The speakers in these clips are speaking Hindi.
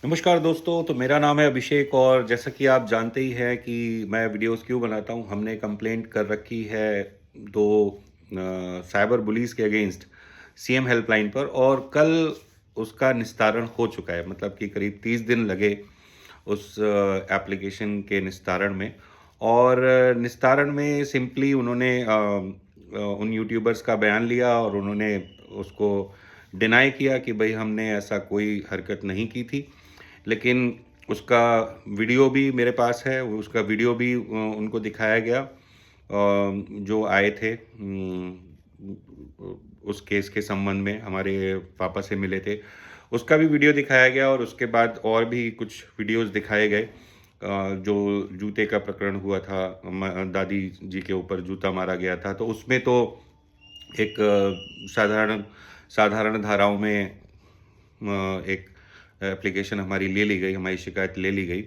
नमस्कार दोस्तों। तो मेरा नाम है अभिषेक और जैसा कि आप जानते ही हैं कि मैं वीडियोस क्यों बनाता हूं। हमने कंप्लेंट कर रखी है दो साइबर बुलीज के अगेंस्ट सीएम हेल्पलाइन पर, और कल उसका निस्तारण हो चुका है। मतलब कि करीब 30 दिन लगे उस एप्लीकेशन के निस्तारण में। और निस्तारण में सिंपली उन्होंने उन यूट्यूबर्स का बयान लिया और उन्होंने उसको डिनाई किया कि भाई हमने ऐसा कोई हरकत नहीं की थी। लेकिन उसका वीडियो भी मेरे पास है, उसका वीडियो भी उनको दिखाया गया, जो आए थे उस केस के संबंध में हमारे पापा से मिले थे। उसका भी वीडियो दिखाया गया और उसके बाद और भी कुछ वीडियोस दिखाए गए। जो जूते का प्रकरण हुआ था, दादी जी के ऊपर जूता मारा गया था, तो उसमें तो एक साधारण साधारण धाराओं में एक एप्लीकेशन हमारी ले ली गई, हमारी शिकायत ले ली गई।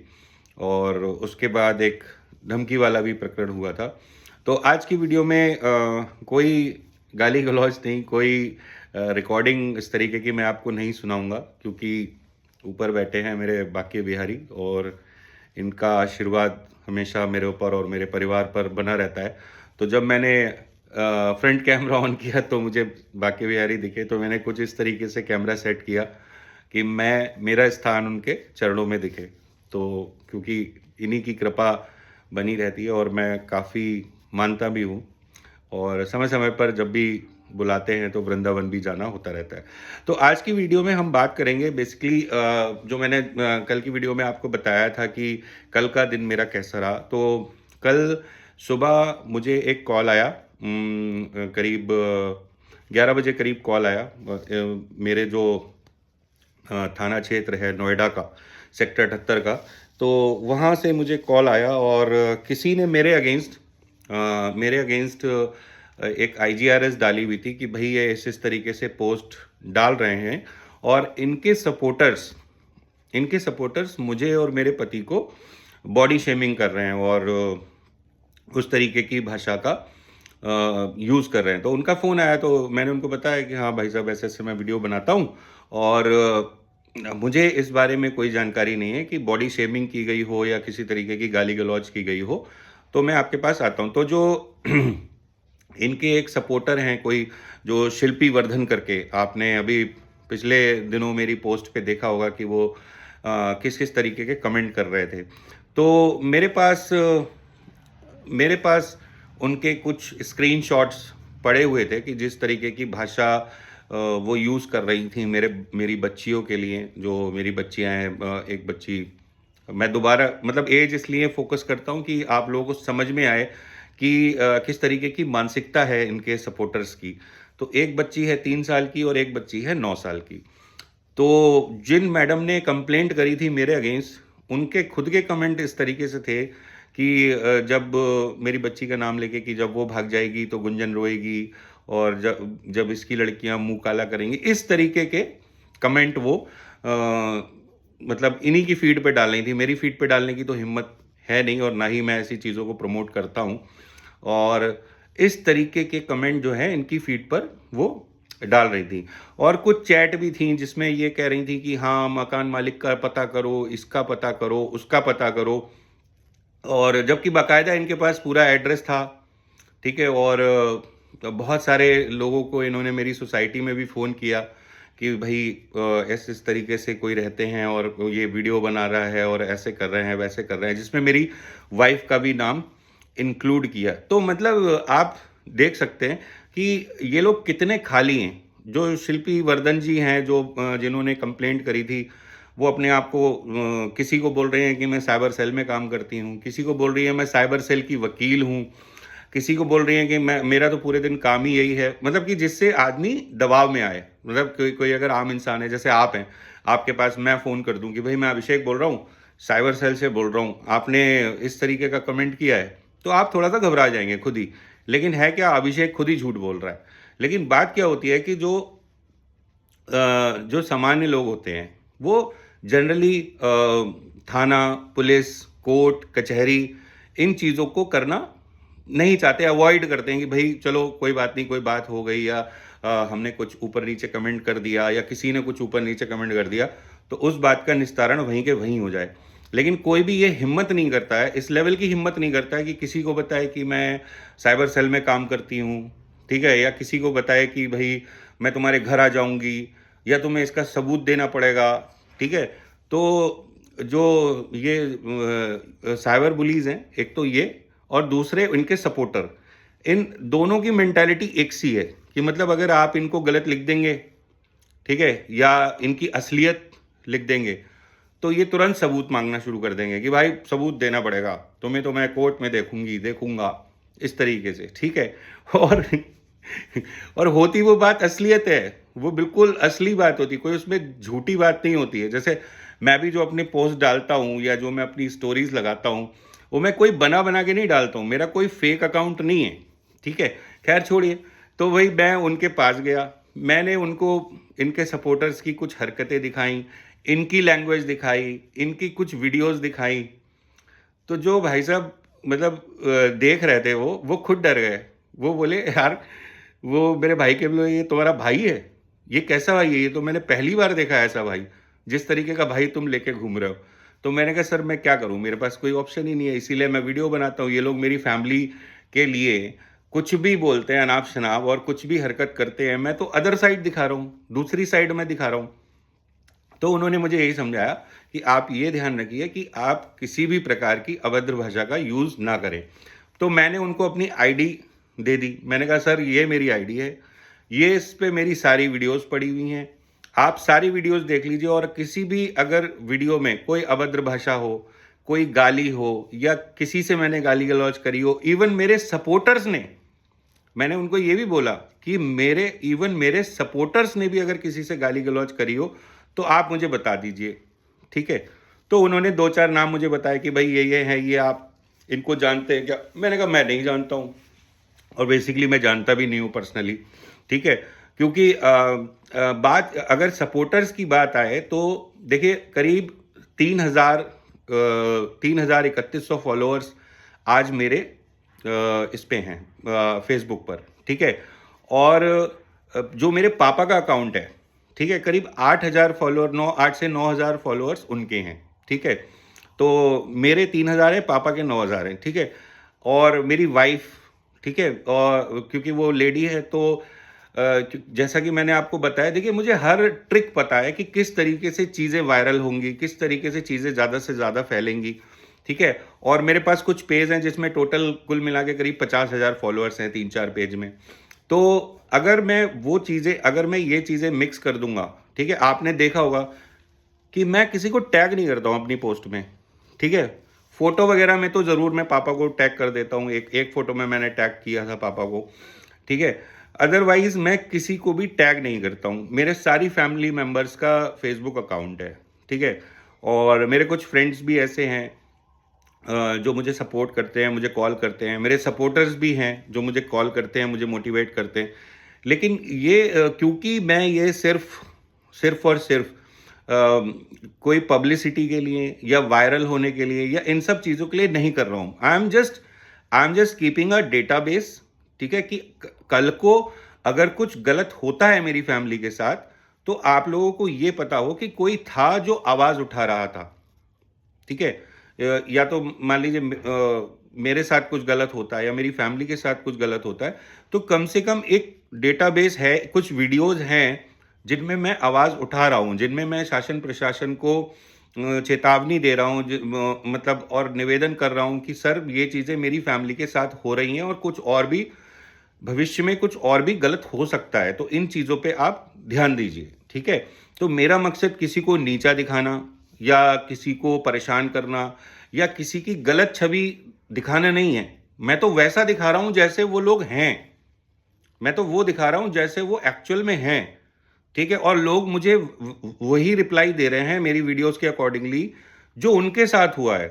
और उसके बाद एक धमकी वाला भी प्रकरण हुआ था। तो आज की वीडियो में कोई गाली गलौज नहीं, कोई रिकॉर्डिंग इस तरीके की मैं आपको नहीं सुनाऊंगा, क्योंकि ऊपर बैठे हैं मेरे बाके बिहारी और इनका आशीर्वाद हमेशा मेरे ऊपर और मेरे परिवार पर बना रहता है। तो जब मैंने फ्रंट कैमरा ऑन किया तो मुझे बाके बिहारी दिखे, तो मैंने कुछ इस तरीके से कैमरा सेट किया कि मेरा स्थान उनके चरणों में दिखे। तो क्योंकि इन्हीं की कृपा बनी रहती है और मैं काफ़ी मानता भी हूँ, और समय समय पर जब भी बुलाते हैं तो वृंदावन भी जाना होता रहता है। तो आज की वीडियो में हम बात करेंगे बेसिकली, जो मैंने कल की वीडियो में आपको बताया था कि कल का दिन मेरा कैसा रहा। तो कल सुबह मुझे एक कॉल आया, करीब 11 बजे करीब कॉल आया। मेरे जो थाना क्षेत्र है नोएडा का, सेक्टर 78 का, तो वहाँ से मुझे कॉल आया और किसी ने मेरे अगेंस्ट एक आईजीआरएस डाली हुई थी कि भाई ये इस तरीके से पोस्ट डाल रहे हैं और इनके सपोर्टर्स मुझे और मेरे पति को बॉडी शेमिंग कर रहे हैं और उस तरीके की भाषा का यूज़ कर रहे हैं। तो उनका फ़ोन आया तो मैंने उनको बताया कि हाँ भाई साहब, ऐसे ऐसे मैं वीडियो बनाता हूँ और मुझे इस बारे में कोई जानकारी नहीं है कि बॉडी शेमिंग की गई हो या किसी तरीके की गाली गलौज की गई हो, तो मैं आपके पास आता हूँ। तो जो इनके एक सपोर्टर हैं कोई, जो शिल्पी वर्धन करके, आपने अभी पिछले दिनों मेरी पोस्ट पे देखा होगा कि वो किस किस तरीके के कमेंट कर रहे थे। तो मेरे पास उनके कुछ स्क्रीनशॉट्स पड़े हुए थे कि जिस तरीके की भाषा वो यूज़ कर रही थी मेरी बच्चियों के लिए, जो मेरी बच्चियां हैं। एक बच्ची, मैं दोबारा मतलब एज इसलिए फोकस करता हूं कि आप लोगों को समझ में आए कि किस तरीके की मानसिकता है इनके सपोर्टर्स की। तो एक बच्ची है 3 साल की और एक बच्ची है 9 साल की। तो जिन मैडम ने कंप्लेंट करी थी मेरे अगेंस्ट, उनके खुद के कमेंट इस तरीके से थे कि जब मेरी बच्ची का नाम लेके कि जब वो भाग जाएगी तो गुंजन रोएगी, और जब जब इसकी लड़कियां मुंह काला करेंगी, इस तरीके के कमेंट वो मतलब इन्हीं की फीड पे डाल रही थी। मेरी फीड पे डालने की तो हिम्मत है नहीं और ना ही मैं ऐसी चीज़ों को प्रमोट करता हूँ। और इस तरीके के कमेंट जो है इनकी फीड पर वो डाल रही थी। और कुछ चैट भी थी जिसमें ये कह रही थी कि हाँ, मकान मालिक का पता करो, इसका पता करो, उसका पता करो। और जबकि बाकायदा इनके पास पूरा एड्रेस था, ठीक है। और बहुत सारे लोगों को इन्होंने मेरी सोसाइटी में भी फ़ोन किया कि भाई ऐसे इस तरीके से कोई रहते हैं और ये वीडियो बना रहा है और ऐसे कर रहे हैं, वैसे कर रहे हैं, जिसमें मेरी वाइफ का भी नाम इंक्लूड किया। तो मतलब आप देख सकते हैं कि ये लोग कितने खाली हैं। जो शिल्पी वर्धन जी हैं, जो जिन्होंने कंप्लेंट करी थी, वो अपने आप को किसी को बोल रहे हैं कि मैं साइबर सेल में काम करती हूँ, किसी को बोल रही है मैं साइबर सेल की वकील हूँ, किसी को बोल रही हैं कि मैं, मेरा तो पूरे दिन काम ही यही है। मतलब कि जिससे आदमी दबाव में आए। मतलब कोई कोई अगर आम इंसान है, जैसे आप हैं, आपके पास मैं फ़ोन कर दूं कि भाई मैं अभिषेक बोल रहा हूँ, साइबर सेल से बोल रहा हूँ, आपने इस तरीके का कमेंट किया है, तो आप थोड़ा सा घबरा जाएंगे खुद ही। लेकिन है क्या, अभिषेक खुद ही झूठ बोल रहा है। लेकिन बात क्या होती है कि जो सामान्य लोग होते हैं, वो जनरली थाना, पुलिस, कोर्ट, कचहरी, इन चीज़ों को करना नहीं चाहते, अवॉइड करते हैं कि भाई चलो कोई बात नहीं, कोई बात हो गई, या हमने कुछ ऊपर नीचे कमेंट कर दिया, या किसी ने कुछ ऊपर नीचे कमेंट कर दिया, तो उस बात का निस्तारण वहीं के वहीं हो जाए। लेकिन कोई भी ये हिम्मत नहीं करता है, इस लेवल की हिम्मत नहीं करता है कि किसी को बताए कि मैं साइबर सेल में काम करती हूँ, ठीक है? या किसी को बताए कि भई मैं तुम्हारे घर आ जाऊँगी या तुम्हें इसका सबूत देना पड़ेगा, ठीक है? तो जो ये साइबर बुलीज़ हैं, एक तो ये और दूसरे इनके सपोर्टर, इन दोनों की मेंटालिटी एक सी है कि मतलब अगर आप इनको गलत लिख देंगे, ठीक है? या इनकी असलियत लिख देंगे, तो ये तुरंत सबूत माँगना शुरू कर देंगे कि भाई सबूत देना पड़ेगा, तुम्हें तो मैं कोर्ट में देखूँगा, इस तरीके से, ठीक है? और और होती वो बात असलियत है, वो बिल्कुल असली बात होती है, कोई उसमें झूठी बात नहीं होती है। जैसे मैं भी जो अपनी पोस्ट डालता हूँ या जो मैं अपनी स्टोरीज़ लगाता हूँ, वो मैं कोई बना-बना के नहीं डालता हूँ, मेरा कोई फेक अकाउंट नहीं है, ठीक है? खैर छोड़िए, तो वही मैं उनके पास गया, मैंने उनको इनके सपोर्टर्स की कुछ हरकतें दिखाई, इनकी लैंग्वेज दिखाई, इनकी कुछ वीडियोज़ दिखाई, तो जो भाई साहब मतलब देख रहे थे वो खुद डर गए। वो बोले यार, वो मेरे भाई के बोले ये तुम्हारा भाई है? ये कैसा भाई है? ये तो मैंने पहली बार देखा है ऐसा भाई, जिस तरीके का भाई तुम लेके घूम रहे हो। तो मैंने कहा सर मैं क्या करूँ? मेरे पास कोई ऑप्शन ही नहीं है, इसीलिए मैं वीडियो बनाता हूँ। ये लोग मेरी फैमिली के लिए कुछ भी बोलते हैं अनाप-शनाप और कुछ भी हरकत करते हैं, मैं तो अदर साइड दिखा रहा हूँ, दूसरी साइड मैं दिखा रहा हूँ। तो उन्होंने मुझे यही समझाया कि आप ये ध्यान रखिए कि आप किसी भी प्रकार की अभद्र भाषा का यूज़ ना करें। तो मैंने उनको अपनी आईडी दे दी। मैंने कहा सर ये मेरी आईडी है, ये इस पे मेरी सारी वीडियोज़ पड़ी हुई हैं। आप सारी वीडियोज़ देख लीजिए और किसी भी अगर वीडियो में कोई अभद्र भाषा हो, कोई गाली हो या किसी से मैंने गाली-गलौज करी हो, इवन मेरे सपोर्टर्स ने, मैंने उनको ये भी बोला कि मेरे सपोर्टर्स ने भी अगर किसी से गाली-गलौज करी हो, तो आप मुझे बता दीजिए, ठीक है? तो उन्होंने 2-4 नाम मुझे बताए कि भाई ये हैं, ये आप इनको जानते हैं क्या? मैंने कहा मैं नहीं जानता हूँ और बेसिकली मैं जानता भी नहीं हूँ पर्सनली, ठीक है? क्योंकि बात अगर सपोर्टर्स की बात आए तो देखिए करीब 3,3100 फॉलोअर्स आज मेरे इस पे हैं फेसबुक पर, ठीक है? और जो मेरे पापा का अकाउंट है, ठीक है? करीब 8,000 फॉलोअर 8 से 9,000 फॉलोअर्स उनके हैं, ठीक है? तो मेरे 3,000 है, पापा के 9,000 हैं, ठीक है? और मेरी वाइफ़, ठीक है? और क्योंकि वो लेडी है तो जैसा कि मैंने आपको बताया, देखिए मुझे हर ट्रिक पता है कि किस तरीके से चीज़ें वायरल होंगी, किस तरीके से चीज़ें ज़्यादा से ज़्यादा फैलेंगी, ठीक है? और मेरे पास कुछ पेज हैं जिसमें टोटल कुल मिला के करीब 50,000 फॉलोअर्स हैं 3-4 पेज में। तो अगर मैं ये चीज़ें मिक्स कर दूँगा, ठीक है? आपने देखा होगा कि मैं किसी को टैग नहीं करता हूँ अपनी पोस्ट में, ठीक है? फ़ोटो वगैरह में तो ज़रूर मैं पापा को टैग कर देता हूँ, एक फ़ोटो में मैंने टैग किया था पापा को, ठीक है? अदरवाइज़ मैं किसी को भी टैग नहीं करता हूँ। मेरे सारी फैमिली मेंबर्स का फ़ेसबुक अकाउंट है, ठीक है? और मेरे कुछ फ्रेंड्स भी ऐसे हैं जो मुझे सपोर्ट करते हैं, मुझे कॉल करते हैं। मेरे सपोर्टर्स भी हैं जो मुझे कॉल करते हैं, मुझे मोटिवेट करते हैं। लेकिन ये क्योंकि मैं ये सिर्फ़ और सिर्फ़ कोई पब्लिसिटी के लिए या वायरल होने के लिए या इन सब चीज़ों के लिए नहीं कर रहा हूँ। I am just keeping a database, ठीक है? कि कल को अगर कुछ गलत होता है मेरी फैमिली के साथ, तो आप लोगों को ये पता हो कि कोई था जो आवाज़ उठा रहा था, ठीक है? या तो मान लीजिए मेरे साथ कुछ गलत होता है या मेरी फैमिली के साथ कुछ गलत होता है, तो कम से कम एक डेटाबेस है, कुछ वीडियोज़ हैं, जिनमें मैं आवाज़ उठा रहा हूँ, जिनमें मैं शासन प्रशासन को चेतावनी दे रहा हूँ, मतलब और निवेदन कर रहा हूँ कि सर ये चीज़ें मेरी फैमिली के साथ हो रही हैं और कुछ और भी भविष्य में कुछ और भी गलत हो सकता है, तो इन चीज़ों पे आप ध्यान दीजिए, ठीक है? तो मेरा मकसद किसी को नीचा दिखाना या किसी को परेशान करना या किसी की गलत छवि दिखाना नहीं है। मैं तो वैसा दिखा रहा हूँ जैसे वो लोग हैं। मैं तो वो दिखा रहा हूँ जैसे वो एक्चुअल में हैं, ठीक है? और लोग मुझे वही रिप्लाई दे रहे हैं मेरी वीडियोज़ के अकॉर्डिंगली जो उनके साथ हुआ है,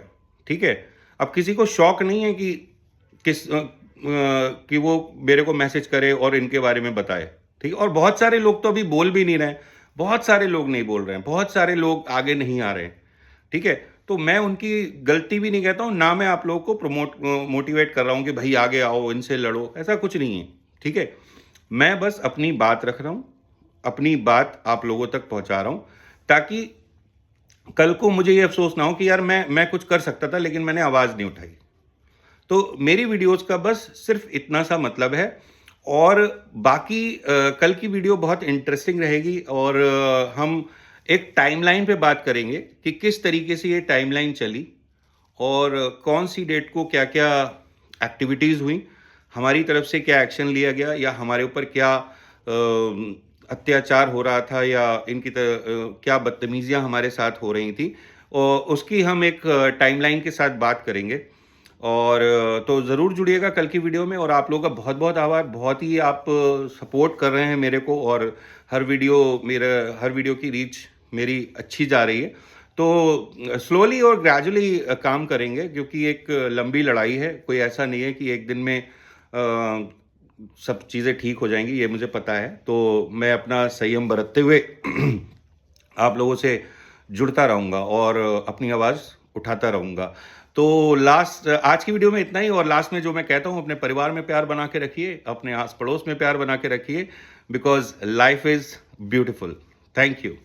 ठीक है? अब किसी को शौक नहीं है कि कि वो मेरे को मैसेज करे और इनके बारे में बताए, ठीक है? और बहुत सारे लोग तो अभी बोल भी नहीं रहे हैं, बहुत सारे लोग नहीं बोल रहे हैं, बहुत सारे लोग आगे नहीं आ रहे हैं, ठीक है? तो मैं उनकी गलती भी नहीं कहता हूँ, ना मैं आप लोगों को मोटिवेट कर रहा हूँ कि भई आगे आओ, इनसे लड़ो, ऐसा कुछ नहीं है, ठीक है? मैं बस अपनी बात रख रहा हूँ, अपनी बात आप लोगों तक पहुँचा रहा हूँ, ताकि कल को मुझे ये अफ़सोस ना हो कि यार मैं कुछ कर सकता था लेकिन मैंने आवाज़ नहीं उठाई। तो मेरी वीडियोज़ का बस सिर्फ़ इतना सा मतलब है और बाकी कल की वीडियो बहुत इंटरेस्टिंग रहेगी और हम एक टाइमलाइन पे बात करेंगे कि किस तरीके से ये टाइमलाइन चली और कौन सी डेट को क्या-क्या एक्टिविटीज़ हुई, हमारी तरफ से क्या एक्शन लिया गया या हमारे ऊपर क्या अत्याचार हो रहा था या क्या बदतमीज़ियाँ हमारे साथ हो रही थी और उसकी हम एक टाइमलाइन के साथ बात करेंगे। और तो ज़रूर जुड़िएगा कल की वीडियो में और आप लोगों का बहुत-बहुत आभार। बहुत ही आप सपोर्ट कर रहे हैं मेरे को और हर वीडियो की रीच मेरी अच्छी जा रही है। तो स्लोली और ग्रेजुअली काम करेंगे क्योंकि एक लंबी लड़ाई है। कोई ऐसा नहीं है कि एक दिन में सब चीज़ें ठीक हो जाएँगी, ये मुझे पता है। तो मैं अपना संयम बरतते हुए आप लोगों से जुड़ता रहूँगा और अपनी आवाज़ उठाता रहूँगा। तो आज की वीडियो में इतना ही और लास्ट में जो मैं कहता हूँ अपने परिवार में प्यार बना के रखिए, अपने आस-पड़ोस में प्यार बना के रखिए because life is beautiful. Thank you.